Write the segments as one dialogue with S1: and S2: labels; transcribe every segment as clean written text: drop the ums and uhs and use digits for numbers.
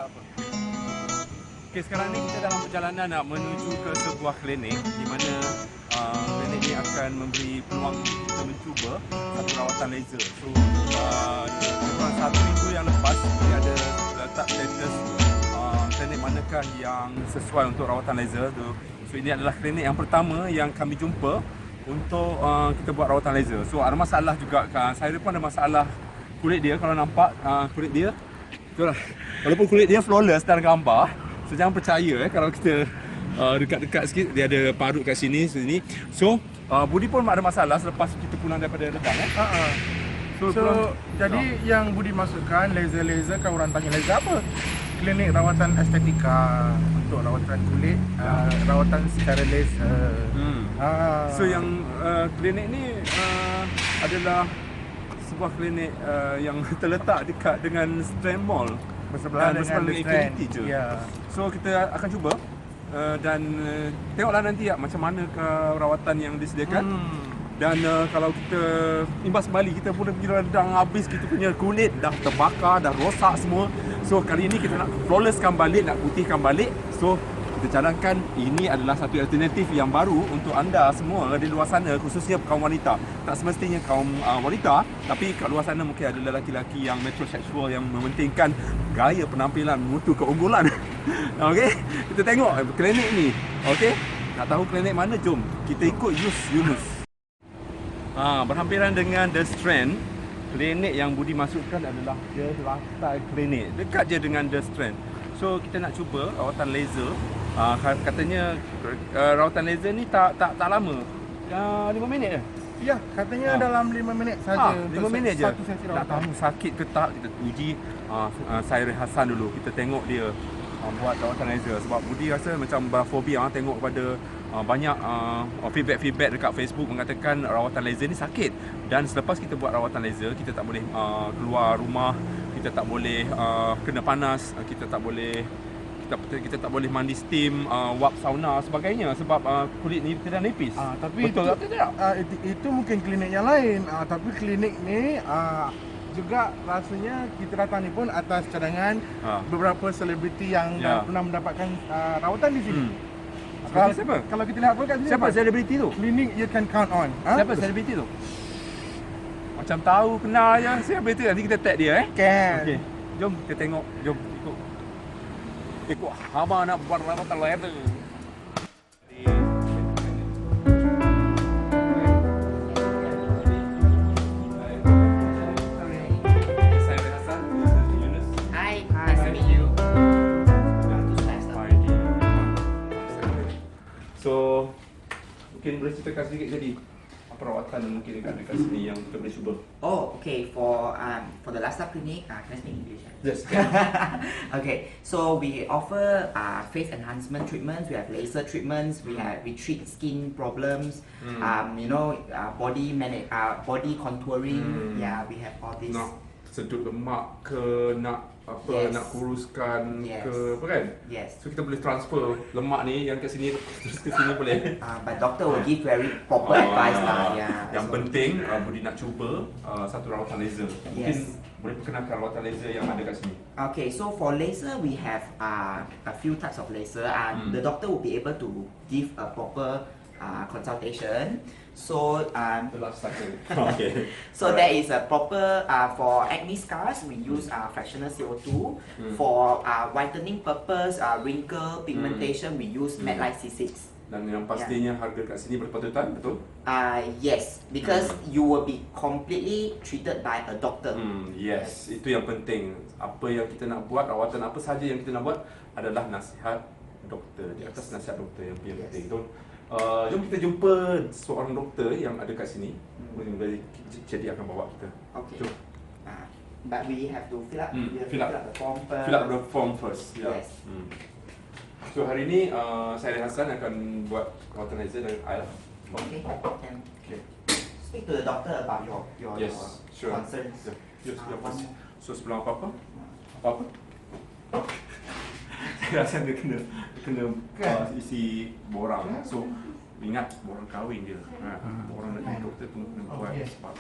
S1: apa? Okay, sekarang ni kita dalam perjalanan nak menuju ke sebuah klinik di mana klinik ni akan memberi peluang kita mencuba satu rawatan laser. So, kurang 1 minggu yang lepas dia ada letak status klinik manakah yang sesuai untuk rawatan laser tu. So, ini adalah klinik yang pertama yang kami jumpa untuk kita buat rawatan laser. So, ada masalah juga kan. Saya pun ada masalah kulit dia. Kalau nampak kulit dia, itulah. Walaupun kulit dia flawless dalam gambar, so jangan percaya kalau kita dekat-dekat sikit dia ada parut kat sini. So Budi pun ada masalah selepas kita pulang daripada Ledang
S2: So jadi yang Budi masukkan laser kan, orang tanya laser apa? Klinik rawatan estetika untuk rawatan kulit, rawatan secara laser.
S1: So yang klinik ni adalah sebuah klinik yang terletak dekat dengan Strand Mall,
S2: bersebelahan dengan
S1: Infinity je. So kita akan cuba dan tengoklah nanti macam mana ke rawatan yang disediakan. Dan kalau kita imbas balik, kita pun pergi Ledang habis, kita punya kulit dah terbakar, dah rosak semua. So kali ini kita nak flawlesskan balik, nak putihkan balik. So kita cadangkan ini adalah satu alternatif yang baru untuk anda semua di luar sana, khususnya kaum wanita. Tak semestinya kaum wanita, tapi kat luar sana mungkin ada lelaki-lelaki yang metroseksual yang mementingkan gaya penampilan, mutu keunggulan. Okey, kita tengok klinik ni. Okey, nak tahu klinik mana? Jom kita ikut Yunus. Berhampiran dengan The Strand. Klinik yang Budi masukkan adalah The Lifestyle Klinik, dekat je dengan The Strand. So kita nak cuba rawatan laser. Katanya rawatan laser ni tak lama. 5 minit je.
S2: Ya, katanya dalam 5 minit saja.
S1: 5 minit je.
S2: Satu sesi rawatan.
S1: Tak tahu sakit ke tak, kita uji. Saya rehasan dulu, kita tengok dia buat rawatan laser. Sebab Budi rasa macam fobia tengok pada banyak feedback dekat Facebook mengatakan rawatan laser ni sakit. Dan selepas kita buat rawatan laser, kita tak boleh keluar rumah, kita tak boleh kena panas, kita tak boleh mandi steam, wap sauna sebagainya sebab kulit ni kita dah nipis.
S2: Tapi
S1: betul atau tidak?
S2: Itu mungkin klinik yang lain. Tapi klinik ni juga rasanya kita datang ni pun atas cadangan beberapa selebriti yang pernah mendapatkan rawatan di sini.
S1: Siapa?
S2: Kalau kita lihat pun kat sini,
S1: Siapa selebriti tu?
S2: klinik you can count on.
S1: Siapa selebriti tu? Macam tahu, kenal je selebriti. Nanti kita tag dia
S2: Kan.
S1: Okey. Jom kita tengok. Jom ikut abang nak buat rawatan laser.
S3: Hi, nice to meet you.
S1: So, mungkin boleh ceritakan sedikit jadi apa rawatan yang mungkin dekat sini yang kita boleh cuba?
S3: Oh, okay. For the lifestyle clinic, can I speak English?
S1: Yes.
S3: Okay. So we offer face enhancement treatments. We have laser treatments. We treat skin problems. Body contouring. Yeah, we have all this.
S1: Nak sedut lemak ke, nak nak kuruskan ke, apa kan?
S3: Yes.
S1: So kita boleh transfer lemak ni yang kat sini terus ke sini boleh.
S3: But doctor will give very proper advice lah. Yeah.
S1: Yang penting Budi nak cuba satu rawatan laser. Mungkin boleh perkenalkan rawatan laser yang ada kat sini.
S3: Okay, so for laser we have a few types of laser. The doctor will be able to give a proper consultation. So
S1: The last cycle. Okay.
S3: So there is a proper for acne scars we use fractional CO2. For whitening purpose, wrinkle pigmentation we use matte light C6.
S1: Dan yang pastinya harga kat sini berpatutan, betul?
S3: Yes, because you will be completely treated by a doctor.
S1: Yes, itu yang penting. Apa yang kita nak buat, rawatan apa sahaja yang kita nak buat adalah nasihat doktor. Di atas nasihat doktor yang penting. Jom kita jumpa seorang doktor yang ada kat sini. Jadi akan bawa kita.
S3: Okay.
S1: Jom.
S3: But we have to fill up,
S1: fill up
S3: the form first.
S1: Fill up the form first.
S3: Yes.
S1: So hari ni saya dan Hassan akan buat rawatan laser dan I lah.
S3: Okay. Can speak to the doctor about your
S1: sure.
S3: concerns.
S1: Yes, so sebelum apa-apa? Saya rasa dia kena isi borang. So ingat borang kahwin dia. Borang nak jadi doktor pun kena buat sebab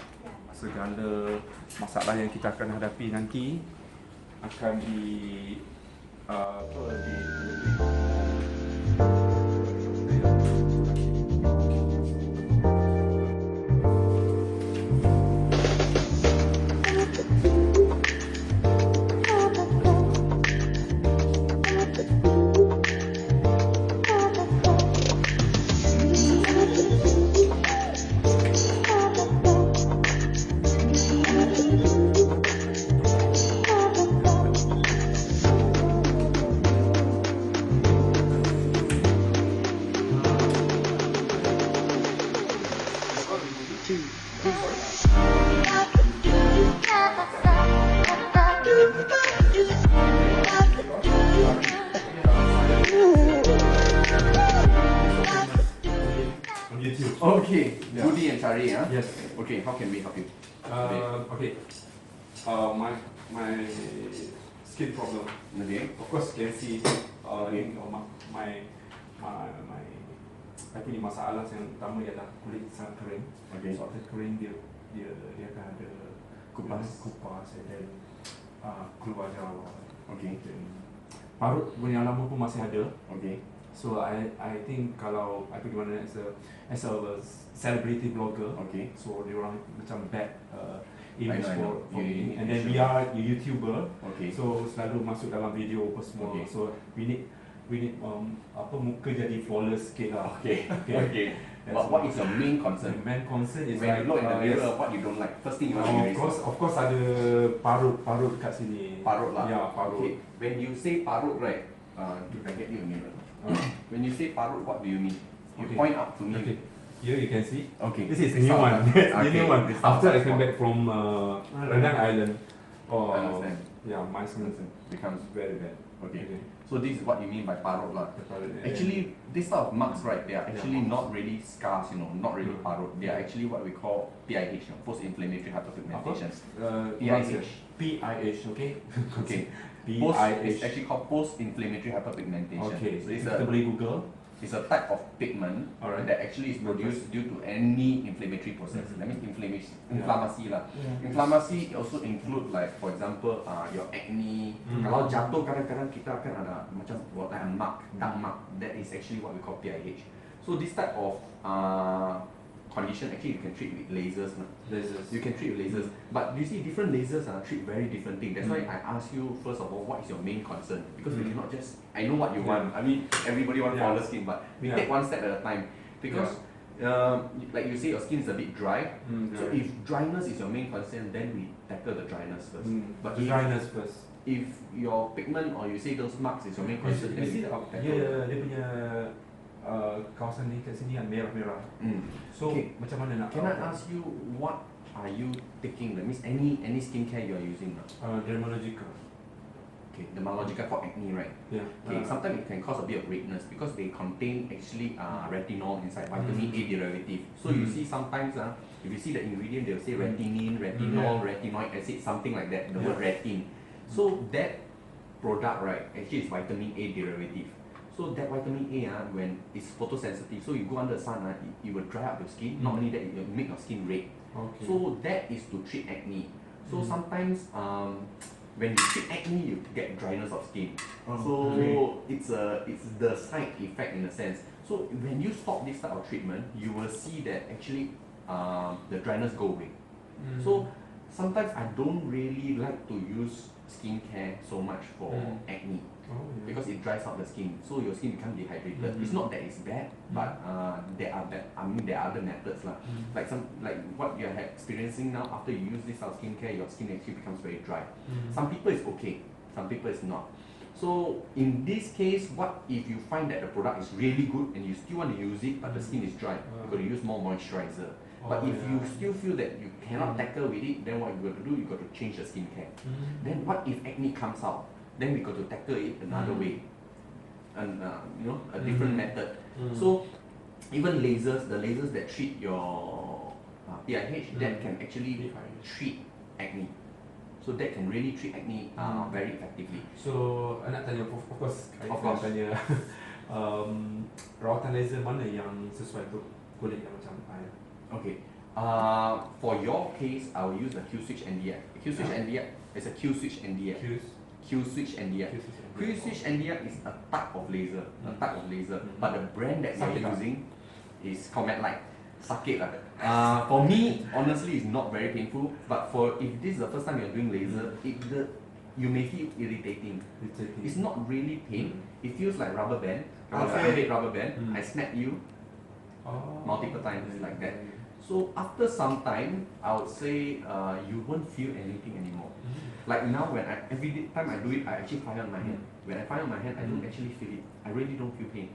S1: segala masalah yang kita akan hadapi nanti akan apa di YouTube.
S4: Okay,
S1: Yeah.
S4: Budi and Chari, huh?
S1: Yes.
S4: Okay, how can we help you?
S1: Okay. My skin problem.
S4: Okay.
S1: Of course, you can see.
S4: Okay.
S1: My aku ni masalah yang utama ialah kulit sangat kering.
S4: Okay.
S1: So after kering dia akan ada kupas dan keluar jerawat.
S4: Okay.
S1: Parut yang lama pun masih ada.
S4: Okay.
S1: So I think kalau I pergi mana as a celebrity blogger,
S4: Okay.
S1: so dia orang macam bad
S4: I
S1: image
S4: know.
S1: for me.
S4: You
S1: And then we are a YouTuber,
S4: Okay.
S1: so selalu masuk dalam video apa semua.
S4: Okay.
S1: So we need apa muka jadi flawless sikit lah.
S4: Okay.
S1: Okay.
S4: Okay. But what is your main concern?
S1: The main concern is
S4: When
S1: like
S4: you look in the mirror,
S1: yes.
S4: what you don't like? First thing you want to erase.
S1: Of course ada parut kat sini.
S4: Parut lah.
S1: Yeah, parut.
S4: Okay. When you say parut, right? If I get you a mirror. When you say parut, what do you mean? You
S1: Okay.
S4: point out to me.
S1: Okay. Here you can see.
S4: Okay.
S1: This is
S4: This
S1: new
S4: sound
S1: one.
S4: like-
S1: That's the
S4: Okay,
S1: new one.
S4: this sound
S1: After I
S4: like
S1: came
S4: one.
S1: back from Rendang Island.
S4: I understand.
S1: Yeah, my skin
S4: Becomes
S1: very bad.
S4: okay. So this is what you mean by parut lah.
S1: Yeah.
S4: Actually, this type of marks, right, they are actually
S1: Yeah.
S4: not really scars, not really
S1: Mm.
S4: parut. They are actually what we call PIH, post-inflammatory hyperpigmentation.
S1: PIH. PIH, okay?
S4: Okay.
S1: PIH.
S4: It's actually called post-inflammatory hyperpigmentation.
S1: Okay,
S4: So
S1: so
S4: it's
S1: kita boleh Google.
S4: it's a type of pigment
S1: Alright.
S4: that actually is produced due to any inflammatory process. That means inflammation lah. Inflammation also include like, for example, your acne. Kalau jatuh kadang-kadang kita akan ada macam buat mark, dark mark. That is actually what we call PIH. So this type of condition actually you can treat with lasers.
S1: Lasers.
S4: You can treat with lasers, but you see different lasers treat very different things. That's why I ask you first of all, what is your main concern? Because we cannot just, I know what you want. I mean, everybody wants flawless skin, but we take one step at a time. Because like you say, your skin is a bit dry. So if dryness is your main concern, then we tackle the dryness first. But
S1: The dryness first.
S4: if your pigment or you say those marks is your main concern, then we tackle.
S1: Dia punya kawasan ni kat sini kan merah-merah. So
S4: Okay.
S1: macam mana nak?
S4: Can I ask you what are you taking? That means any skincare you are using now?
S1: Dermatological.
S4: Okay, dermatological for acne, right?
S1: Yeah.
S4: Okay, sometimes it can cause a bit of redness because they contain actually retinol inside, vitamin A derivative. So you see sometimes if you see the ingredient, they'll say retinine, retinol, retinoic acid, something like that, the word retin. So that product, right, actually is vitamin A derivative. So that vitamin A, when it's photosensitive, so you go under the sun, it will dry up your skin. Not only that, it will make your skin red.
S1: Okay.
S4: So that is to treat acne. So sometimes when you treat acne, you get dryness of skin. So it's the side effect in a sense. So when you stop this type of treatment, you will see that actually the dryness go away. So sometimes I don't really like to use skincare so much for acne. Because it dries out the skin, so your skin becomes dehydrated. It's not that it's bad, but there are other methods lah. Like what you're experiencing now after you use this type of skincare, your skin actually becomes very dry. Some people is okay, some people is not. So in this case, what if you find that the product is really good and you still want to use it, but the skin is dry? You got to use more moisturizer. But if you still feel that you cannot tackle with it, then what you got to do? You got to change the skincare. Then what if acne comes out? Then we got to tackle it another way, and a different method. So even lasers, the lasers that treat your PIH, that can actually treat acne. So that can really treat acne very effectively.
S1: So nak tanya, of course, tanya rawatan laser mana yang sesuai untuk kulit yang macam saya?
S4: Okay. For your case, I will use the Q-switch NDF. Q-switch NDF is a Q-switch NDF.
S1: Q
S4: Q-switch NDR. Q-switch NDR is a type of laser, but the brand that we are using is Comet Light. Sakit lah. For me, honestly, it's not very painful. But if this is the first time you're doing laser, you may feel irritating. It's not really pain. It feels like rubber band. Rubber band. I snap you multiple times like that. So after some time, I would say you won't feel anything anymore. Like now, every time I do it, I actually fire on my hand. When I fire on my hand, I don't actually feel it. I really don't feel pain.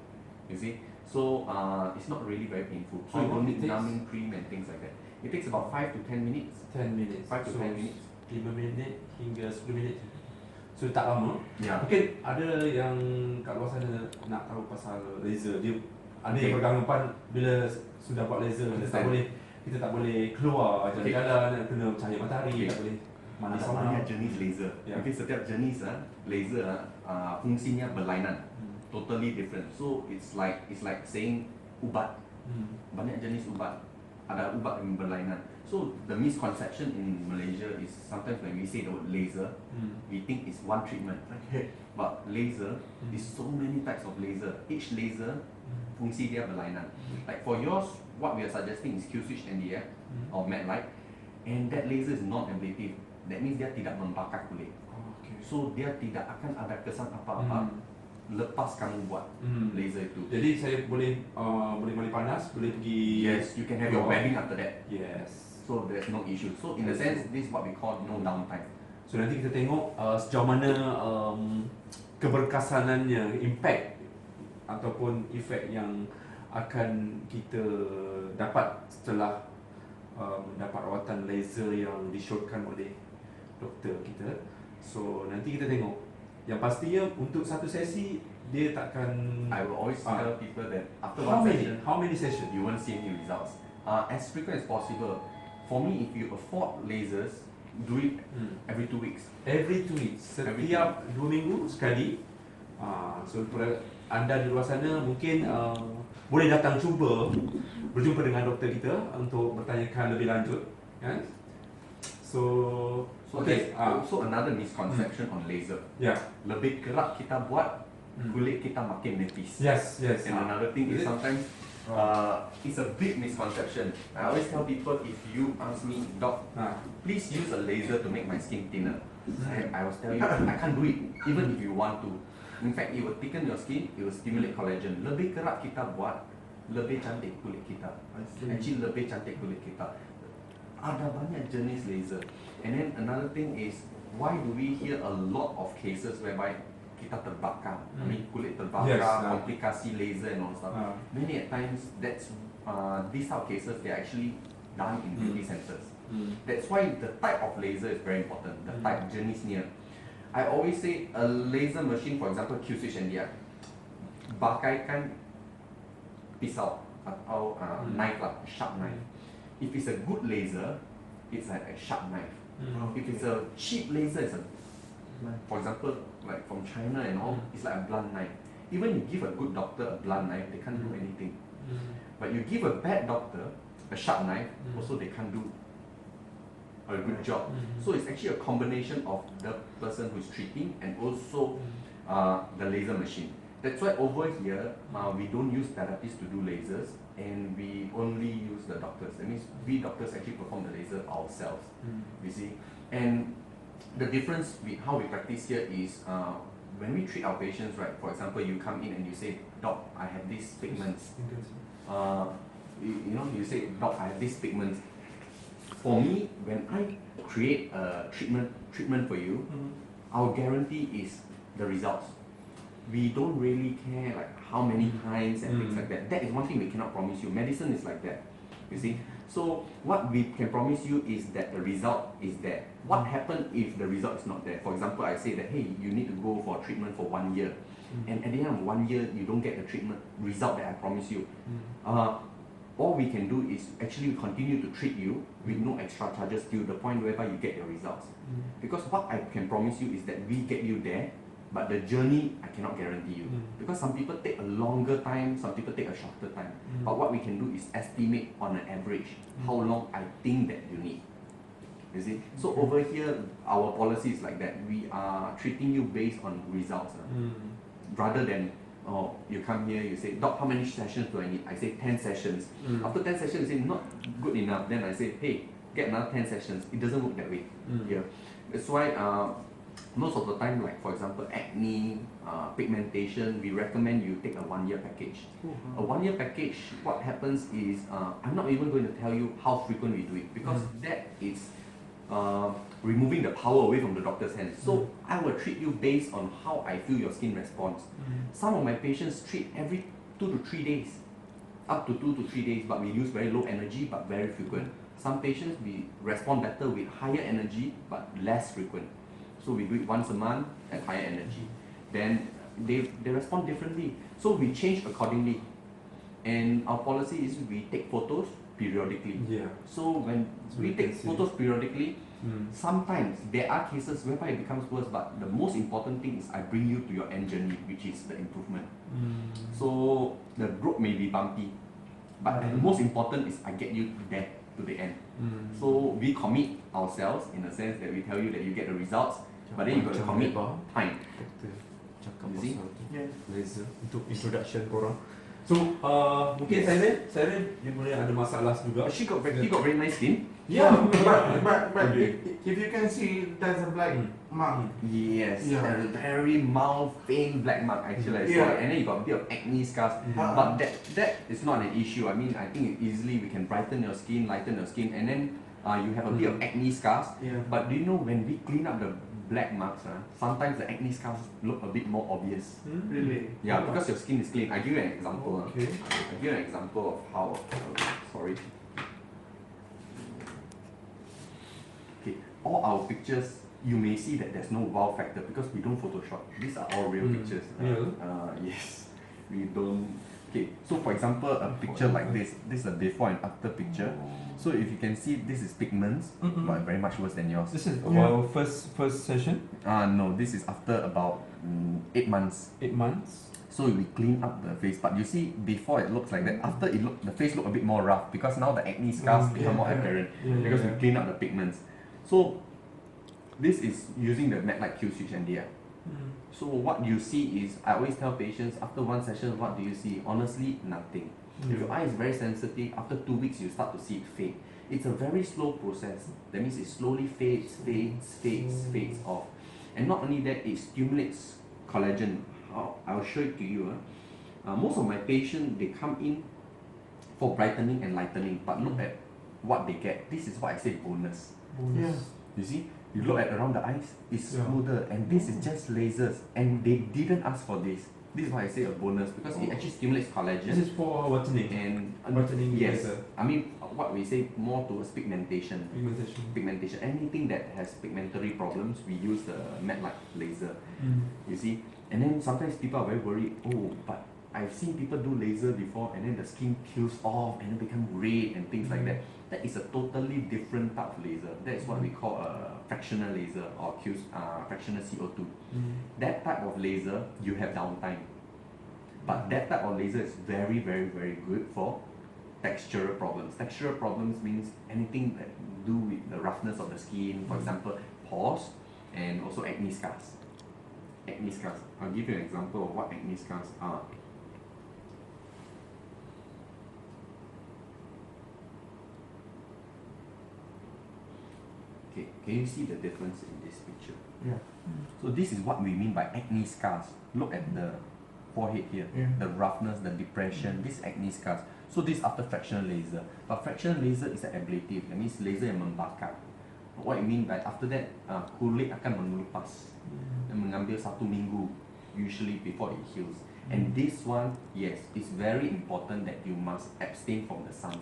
S4: You see? So it's not really very painful. So you don't need numbing cream and things like that. It takes about 5 to 10 minutes.
S5: 10 minutes.
S4: 5 to 10 minutes.
S5: 5 minit hingga 10 minit. So tak lama.
S4: Yeah.
S5: Mungkin ada yang kat luar sana nak tahu pasal laser. Dia ada yang beranggapan bila sudah buat laser kita tak boleh keluar jalan-jalan, kena cahaya matahari, tak boleh mandi sauna.
S4: Banyak jenis laser. Okay, setiap jenis laser fungsinya berlainan. Totally different. So it's like saying ubat. Banyak jenis ubat. Ada ubat yang berlainan. So the misconception in Malaysia is sometimes when we say the word laser, we think it's one treatment. But laser is so many types of laser. Each laser fungsi dia berlainan. Like for yours, what we are suggesting is Q-switch NDR or matte light, and that laser is non-ablative. That means dia tidak membakar kulit. So dia tidak akan ada kesan apa-apa lepas kamu buat laser itu.
S5: Jadi saya boleh mandi panas, boleh pergi.
S4: Yes, you can have your webbing after that.
S5: Yes.
S4: So there's no issue. So in a sense, this is what we call no downtime.
S5: So nanti kita tengok sejauh mana keberkesanannya, impact ataupun efek yang akan kita dapat setelah mendapat rawatan laser yang disyorkan oleh doktor kita. So nanti kita tengok. Yang pastinya untuk satu sesi dia takkan.
S4: I will always tell people that after one session,
S5: how many sessions
S4: you won't see any results. As frequent as possible. For me, if you afford lasers, do it every 2 weeks.
S5: Every 2 weeks. Setiap 2 minggu sekali. So anda di luar sana mungkin boleh datang cuba berjumpa dengan doktor kita untuk bertanyakan lebih lanjut, kan? So
S4: there's also another misconception on laser.
S5: Yeah.
S4: Lebih kerap kita buat, kulit kita makin nipis.
S5: Yes.
S4: And another thing is sometimes it's a big misconception. I always tell people, if you ask me, doc, please use a laser to make my skin thinner. I will tell you, I can't do it, even if you want to. In fact, it will thicken your skin, it will stimulate collagen. Lebih kerap kita buat, lebih cantik kulit kita. Actually, lebih cantik kulit kita. Ada banyak jenis laser. And then another thing is, why do we hear a lot of cases whereby kita terbakar? I mean, kulit terbakar, komplikasi laser and all stuff. Many at times, that's these type of cases, they are actually done in beauty centers. That's why the type of laser is very important. The type jenisnya. I always say a laser machine, for example, Q-switch NDR, pakaikan pisau atau knife lah, sharp knife. If it's a good laser, it's like a sharp knife. If it's a cheap laser, it's for example, like from China and all, it's like a blunt knife. Even you give a good doctor a blunt knife, they can't do anything. But you give a bad doctor a sharp knife, also they can't do a good job. So it's actually a combination of the person who is treating and also the laser machine. That's why over here, we don't use therapists to do lasers, and we only use the doctors. That means we doctors actually perform the laser ourselves. You see, and the difference how we practice here is when we treat our patients, right? For example, you come in and you say, "Doc, I have these pigments." You say, "Doc, I have these pigments." For me, when I create a treatment for you, our guarantee is the results. We don't really care like how many times and things like that. That is one thing we cannot promise you. Medicine is like that, you see. So what we can promise you is that the result is there. What happens if the result is not there? For example, I say that, hey, you need to go for treatment for 1 year, and at the end of 1 year, you don't get the treatment result that I promise you. All we can do is actually continue to treat you with no extra charges till the point whereby you get your results. Because what I can promise you is that we get you there, but the journey I cannot guarantee you. Because some people take a longer time, some people take a shorter time. But what we can do is estimate on an average how long I think that you need. You see, so over here, our policy is like that. We are treating you based on results, rather than you come here, you say, doc, how many sessions do I need? I say 10 sessions. After 10 sessions, you say not good enough. Then I say, hey, get another 10 sessions. It doesn't work that way. Yeah, that's why most of the time, like for example, acne, pigmentation, we recommend you take a 1-year package. A 1-year package, what happens is, I'm not even going to tell you how frequent we do it, because that is removing the power away from the doctor's hands. So I will treat you based on how I feel your skin responds. Some of my patients treat every 2 to 3 days, up to 2 to 3 days, but we use very low energy but very frequent. Some patients we respond better with higher energy but less frequent. So we do it once a month at higher energy. Then they respond differently. So we change accordingly. And our policy is we take photos periodically.
S5: Yeah.
S4: So when we take photos periodically, sometimes there are cases whereby it becomes worse, but the most important thing is I bring you to your end journey, which is the improvement. So the road may be bumpy, but the most important is I get you there to the end. So we commit ourselves in the sense that we tell you that you get the results, but then you got to commit time.
S5: Cakap
S4: You see?
S5: pasal tu.
S2: Yeah.
S5: Laser untuk introduction korang. So mungkin Siren dia boleh ada masalah juga.
S4: She got very nice skin.
S5: Yeah,
S2: But
S5: Okay.
S2: if you can see, there's a black mark.
S4: Yes,
S2: Yeah.
S4: a very mild, faint black mark actually. I saw
S2: Yeah.
S4: it. And then you got a bit of acne scars. But that is not an issue. I mean, I think easily we can brighten your skin, lighten your skin, and then you have a bit of acne scars.
S2: Yeah.
S4: But do you know when we clean up the black marks, sometimes the acne scars look a bit more obvious.
S2: Really?
S4: Yeah, because your skin is clean. I give you an example.
S5: Okay.
S4: I give you an example of how. Sorry. Okay, all our pictures, you may see that there's no wow factor because we don't Photoshop. These are all real pictures.
S5: Real?
S4: Yes, we don't. Okay, so for example, a picture like this is a before and after picture. So if you can see, this is pigments, but very much worse than yours.
S5: This is our first session.
S4: No, this is after about 8 months.
S5: 8 months.
S4: So we clean up the face, but you see before it looks like that. After the face look a bit more rough because now the acne scars become more apparent because we clean up the pigments. So this is using the matte light Q switch and DR. So what you see is, I always tell patients after one session, what do you see? Honestly, nothing. If your eye is very sensitive, after 2 weeks you start to see it fade. It's a very slow process. That means it slowly fades off. And not only that, it stimulates collagen. I'll show it to you. Most of my patients, they come in for brightening and lightening, but look at what they get. This is what I say bonus.
S2: Yeah.
S4: You see, you look at around the eyes, it's smoother, and this is just lasers, and they didn't ask for this. This is why I say a bonus, because it actually stimulates collagen.
S5: This is for whitening.
S4: And
S5: Whitening
S4: yes,
S5: laser.
S4: I mean what we say more towards pigmentation.
S5: Pigmentation.
S4: Anything that has pigmentary problems, we use the matte light laser. You see, and then sometimes people are very worried. Oh, but I've seen people do laser before, and then the skin peels off and then become red and things like that. That is a totally different type of laser. That is what we call a fractional laser or fractional CO2. That type of laser, you have downtime. But that type of laser is very, very, very good for textural problems. Textural problems means anything that do with the roughness of the skin, for example, pores, and also acne scars. Acne scars. I'll give you an example of what acne scars are. Okay, can you see the difference in this picture?
S2: Yeah.
S4: So this is what we mean by acne scars. Look at the forehead here, the roughness, the depression, this acne scars. So this after fractional laser. But fractional laser is an ablative, that means laser yang membakar. What it mean by after that, kulit akan mengelupas dan mengambil 1 minggu usually before it heals. And this one, yes, it's very important that you must abstain from the sun.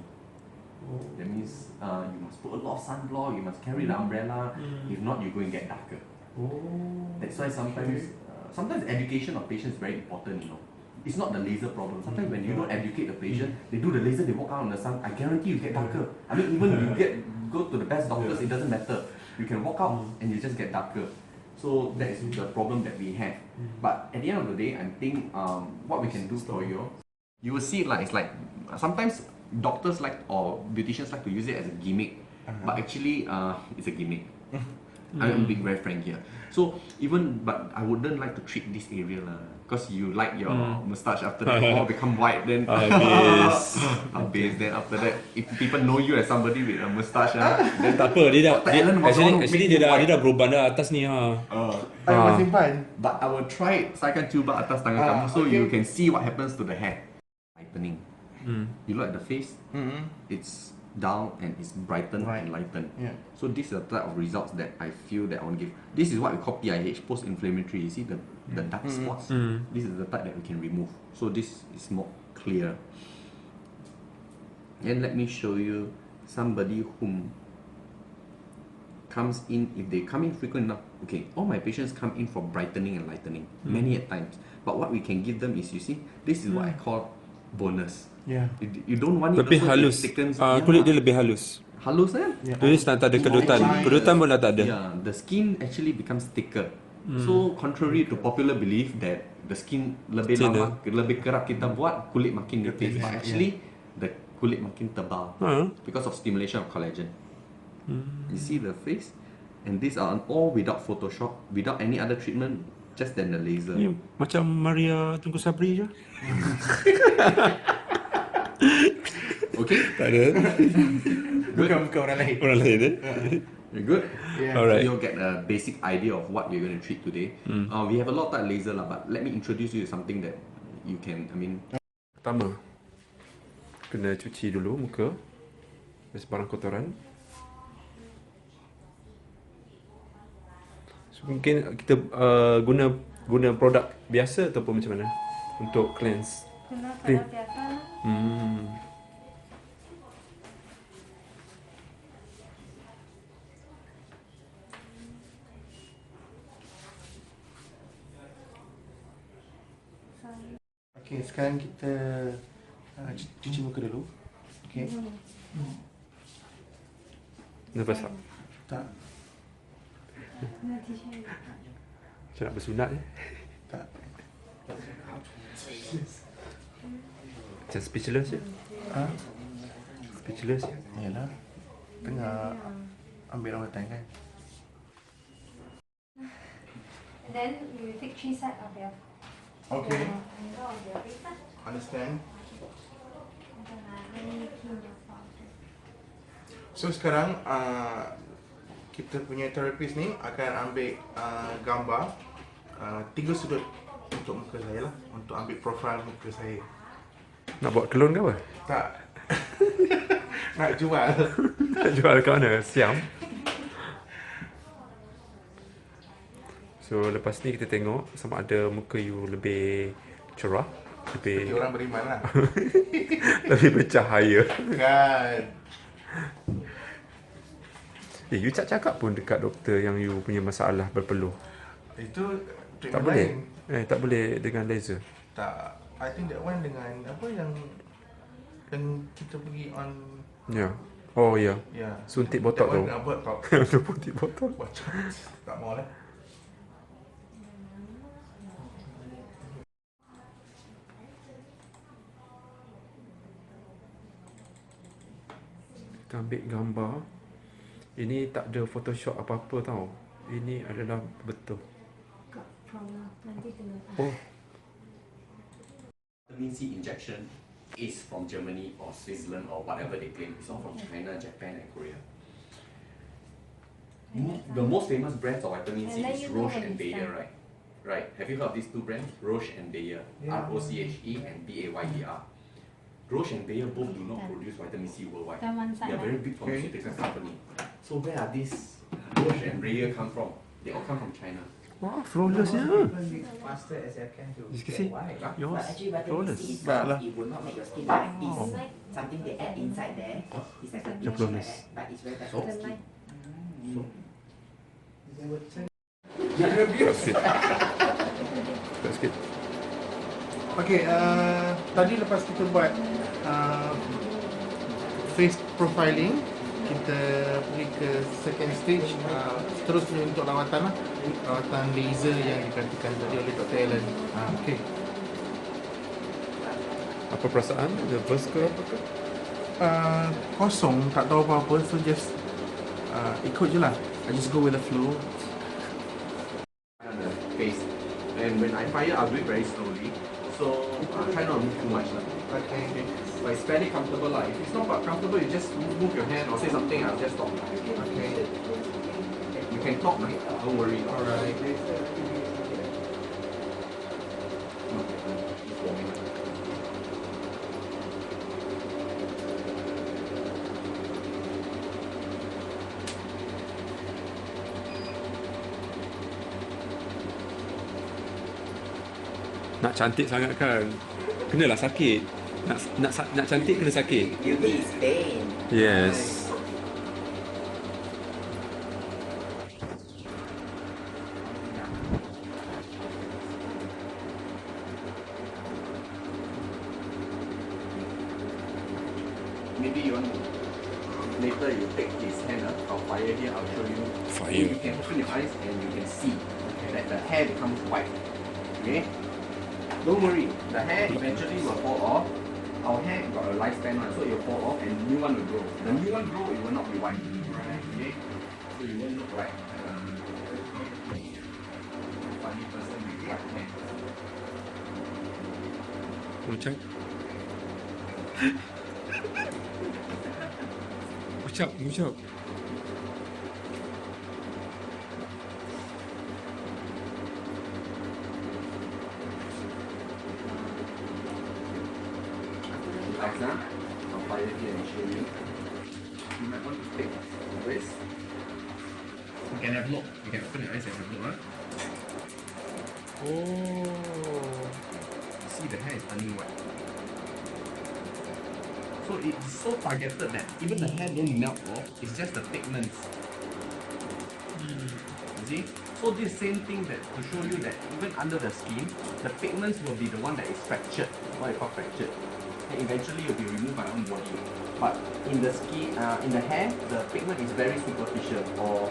S4: That means you must put a lot of sunblock, you must carry the umbrella. If not, you're going to get darker. That's why sometimes education of patients is very important, you know. It's not the laser problem. Sometimes when you don't educate the patient, they do the laser, they walk out in the sun, I guarantee you get darker. I mean, even you go to the best doctors, it doesn't matter. You can walk out and you just get darker. So that is the problem that we have. But at the end of the day, I think what we can do for you will see it's like sometimes doctors like or beauticians like to use it as a gimmick. but actually it's a gimmick. I'm being very frank here. So but I wouldn't like to treat this area because you like your mustache after that all become white then then after that if people know you as somebody with a mustache then
S5: Tak apa, actually dia dah berubah dah atas ni
S2: Saya simpan.
S4: But I will try saya akan cuba atas tangan kamu so you can see what happens to the hair. Lightening. You look at the face, it's down and it's brightened and lightened.
S2: Yeah.
S4: So this is the type of results that I feel that I want to give. This is what we call PIH, post-inflammatory. You see the dark spots? This is the type that we can remove. So this is more clear. And let me show you somebody whom comes in, if they come in frequent enough, okay, all my patients come in for brightening and lightening, many at times. But what we can give them is, you see, this is what I call bonus.
S2: Yeah.
S4: You don't want it
S5: Lebih
S4: also
S5: halus. Kulit dia lebih halus.
S4: halus kan?
S5: Dia tak ada kedutan. Kedutan pun dah tak ada.
S4: Yeah, the skin actually becomes thicker. So contrary to popular belief that the skin lebih lama, lebih kerap kita buat, kulit makin nipis. But actually the kulit makin tebal because of stimulation of collagen. You see the face? And these are all without Photoshop, without any other treatment, just than the laser.
S5: Ni macam Maria Tunku Sabri je.
S4: Okay?
S5: Tak ada.
S2: Bukan orang lain.
S5: Orang lain
S4: You're good?
S2: Yeah.
S5: Alright.
S4: So you'll get a basic idea of what we're going to treat today. We have a lot of laser lah, but let me introduce you to something that you can,
S5: Pertama, kena cuci dulu muka dari sebarang kotoran. So, mungkin kita guna produk biasa ataupun macam mana untuk cleanse?
S6: Guna produk biasa.
S2: Okay, sekarang kita cuci muka dulu. Okay.
S5: Nampak tak?
S2: Tak.
S6: Guna tisu.
S5: Macam nak bersunat je.
S2: Tak.
S5: Macam speechless je.
S2: Ha?
S5: Speechless je.
S2: Yalah. Tengah ambil rawatan kan.
S6: And then you take 3 sets of your
S2: Okay.
S6: angle of your face lah.
S2: Understand.
S6: Let me clean your forehead.
S2: So sekarang kita punya terapis ni akan ambil gambar 3 sudut untuk muka saya lah, untuk ambil profil muka saya.
S5: Nak buat kelon ke apa?
S2: Tak. Nak jual.
S5: Nak jual kat mana? Siam. So lepas ni kita tengok sama ada muka you lebih cerah,
S2: Seperti
S5: lebih
S2: orang beriman lah.
S5: lebih bercahaya.
S2: Kan.
S5: You cakap pun dekat doktor yang you punya masalah berpeluh.
S2: Itu
S5: Tak
S2: treatment
S5: boleh.
S2: lain.
S5: Tak boleh dengan laser.
S2: Tak. I think that one dengan apa yang kita pergi on.
S5: Ya. Oh ya.
S2: Ya.
S5: Suntik botok
S2: That
S5: tu.
S2: one nak buat tau.
S5: Suntik botok.
S2: Macam tak mau lah.
S5: Kita ambil gambar. Ini tak ada Photoshop apa-apa tau. Ini adalah betul.
S6: Nanti kena.
S5: Oh.
S4: Vitamin C injection is from Germany or Switzerland or whatever they claim. It's all from China, Japan and Korea. The most famous brands of vitamin C is Roche and Bayer, right? Right. Have you heard of these two brands? Roche and Bayer. R-O-C-H-E and B-A-Y-E-R. Roche and Bayer both do not produce vitamin C worldwide.
S6: Then one
S4: They
S6: side
S4: are very big pharmaceutical company. So where are these Roche and Bayer come from? They all come from China.
S5: Wah, flawlessnya.
S3: Faster as I can to
S5: You can see.
S3: white.
S5: Yours
S3: But actually vitamin
S5: flawless.
S3: C itself, it will not make your skin like this.
S6: The light,
S3: Something they add inside there, it's like a
S5: The
S3: bleach
S5: flawless.
S3: like that, but it's very bad
S4: So?
S3: for
S6: the
S3: the skin.
S6: light.
S5: Tak sikit. Tak sikit.
S2: Okay, tadi lepas kita buat face profiling, kita pergi ke second stage, terusnya untuk rawatan lah, rawatan laser yang diperhatikan tadi oleh Dr. Alan. Okay.
S5: Apa perasaan? Nervous ke apa ke?
S2: Kosong, tak tahu apa-apa, so just ikut je lah. I just go with the flow.
S4: On the face. And when I fire, I'll do it very slowly. So try not to move too much.
S2: Okay.
S4: But it's fairly comfortable. If it's not comfortable, you just move your hand or say something, I'll just stop.
S2: Okay.
S4: You can talk, right? Don't worry.
S2: Alright.
S1: Nak cantik sangat kan, kenalah sakit. Nak cantik kena sakit.
S3: Beauty is pain.
S1: Yes.
S4: Maybe you want to, later you take his hand, I'll fire here, I'll show you.
S1: Fire.
S4: You can open your eyes and you can see that the hair becomes white. Okay? Don't worry, the hair eventually will fall off. Our hair got a lifespan, so it will fall off and new one will grow. The new one grow, it will not be white. Okay? So you won't look like funny person with white hair.
S1: Macam Ucap.
S4: Relax, I'll fire here and show you. You might want to take this. You can have a look. You can open your eyes and have a look.
S1: Oh.
S4: See the hair is turning white. So it's so targeted that even the hair don't melt off, it's just the pigments. You see? So this same thing that to show you that even under the skin, the pigments will be the one that is fractured, what I call fractured. And eventually it will be removed by our own body. But in the skin, in the hair, the pigment is very superficial or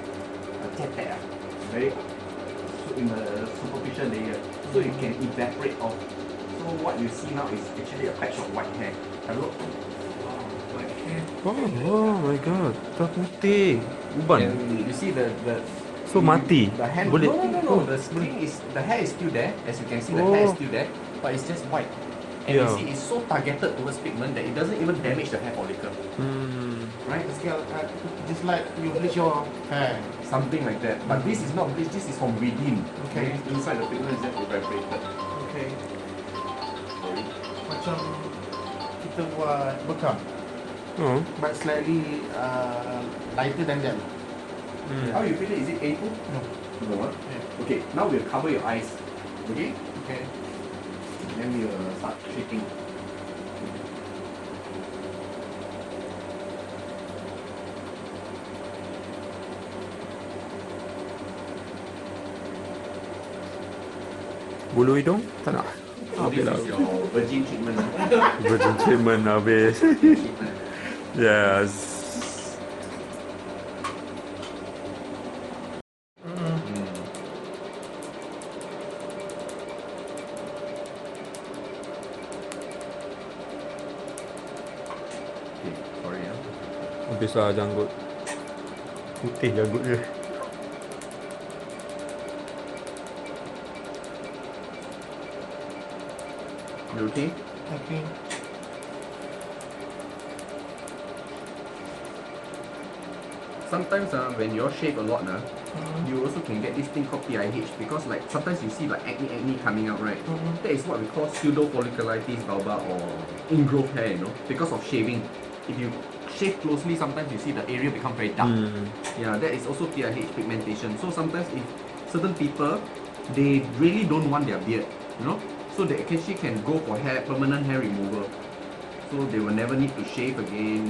S4: very in the superficial layer, so it can evaporate off. So what you see now is actually a patch of white hair. Have a look.
S1: Oh my god, tak putih. Uban.
S4: And you see the
S1: So mati.
S4: the hand.
S1: Boleh.
S4: No. The skin is the hair is still there. As you can see, the hair is still there, but it's just white. And you see, it's so targeted towards pigment that it doesn't even damage the hair follicle. Right?
S2: Just like you bleach your hair.
S4: Something like that. But this is not bleach. This is from within.
S2: Okay.
S4: Inside the pigment is just evaporated.
S2: Okay. Macam kita buat bekam,
S1: Oh.
S2: but slightly lighter than them.
S4: How you feel it? Is it painful?
S2: No.
S4: No. Okay. Now we'll cover your eyes. Okay.
S2: Okay.
S4: Then we'll start shaking.
S1: Bulu hidung? Tak nak.
S4: So this is your virgin treatment.
S1: Virgin treatment habis.
S4: Treatment.
S1: Yes.
S4: Okay, sorry ya.
S1: Habislah janggut. Putih janggut dia.
S4: You okay?
S2: Okay.
S4: Sometimes when you all shave a lot, you also can get this thing called PIH because like sometimes you see like acne coming out, right? That is what we call pseudo folliculitis bulba or ingrowth hair, you know, because of shaving. If you shave closely, sometimes you see the area become very dark. Yeah, that is also PIH pigmentation. So sometimes if certain people, they really don't want their beard, you know, so they actually can go for permanent hair removal. So they will never need to shave again.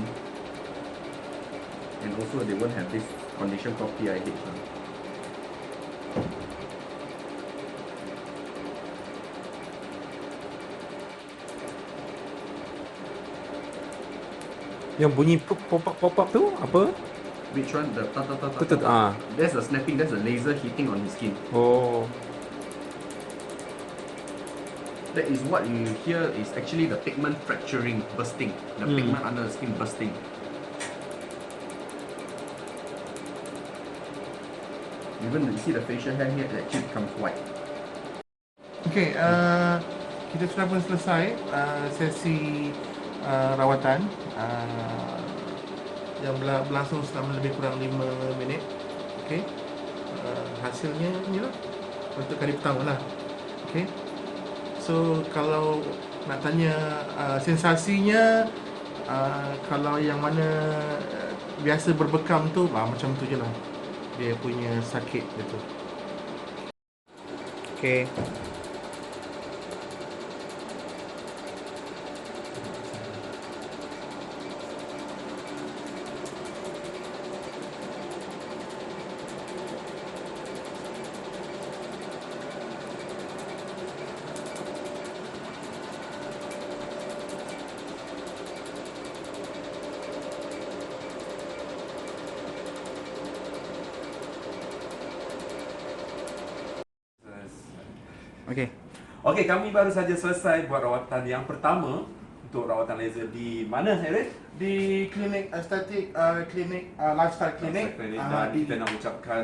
S4: And also they won't have this condition called PIH.
S1: Yang bunyi pop up tu apa?
S4: Which one? The
S1: Tutut, ah.
S4: That's the snapping, that's the laser hitting on his skin.
S1: Oh.
S4: That is what you hear is actually the pigment fracturing, bursting. The pigment under the skin bursting. Even you see the facial hair here, it actually becomes white.
S2: Okay, kita sudah pun selesai sesi rawatan yang berlangsung selama lebih kurang 5 minit. Okay, hasilnya inilah untuk kali pertama lah. Okay, so kalau nak tanya sensasinya, kalau yang mana biasa berbekam tu macam tu je lah, dia punya sakit gitu. Okay.
S5: Okey, kami baru saja selesai buat rawatan yang pertama untuk rawatan laser di mana, Erin?
S2: Di klinik estetik, klinik lifestyle klinik.
S5: Dan kita nak ucapkan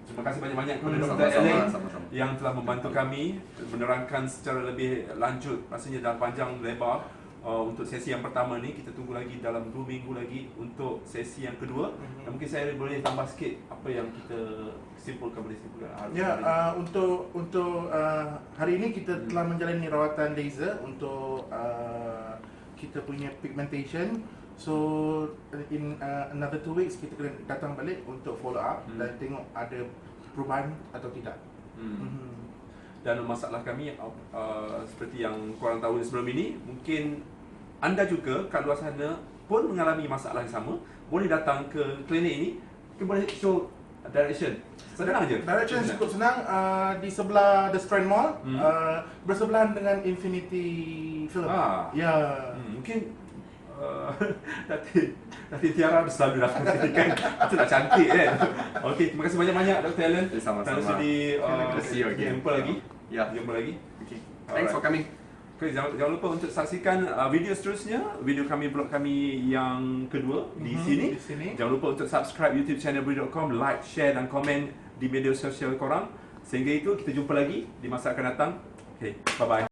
S5: terima kasih banyak-banyak kepada Dr.
S4: Sama-sama,
S5: Ellen
S4: sama-sama.
S5: yang telah membantu kami menerangkan secara lebih lanjut, rasanya dalam panjang lebar untuk sesi yang pertama ni. Kita tunggu lagi dalam 2 minggu lagi untuk sesi yang kedua. Dan mungkin saya boleh tambah sikit apa yang kita simpulkan
S2: Ya, untuk hari ini kita telah menjalani rawatan laser untuk kita punya pigmentation. So in another 2 weeks kita kena datang balik untuk follow up dan tengok ada perubahan atau tidak.
S5: Dan masalah kami seperti yang korang tahu sebelum ini, mungkin anda juga kat luar sana pun mengalami masalah yang sama, boleh datang ke klinik ini. Kita boleh show direction. Senang je.
S2: Direction cukup senang, di sebelah The Strand Mall, bersebelahan dengan Infinity Film. Ya.
S5: Mungkin nanti Tiara selalu datang sini kan. Itu nak cantik kan. Okey, terima kasih banyak-banyak Dr. Ellen.
S4: Sama-sama.
S5: Kerana sudi
S4: See you again.
S5: jumpa lagi.
S4: Ya.
S5: Jumpa lagi.
S4: Okay. Thanks for coming.
S5: Okay, jangan lupa untuk saksikan video seterusnya, video kami, vlog kami yang kedua di sini. Jangan lupa untuk subscribe YouTube channel BudieyBuddies.com, like, share dan komen di media sosial korang. Sehingga itu kita jumpa lagi di masa akan datang. Okay, bye-bye.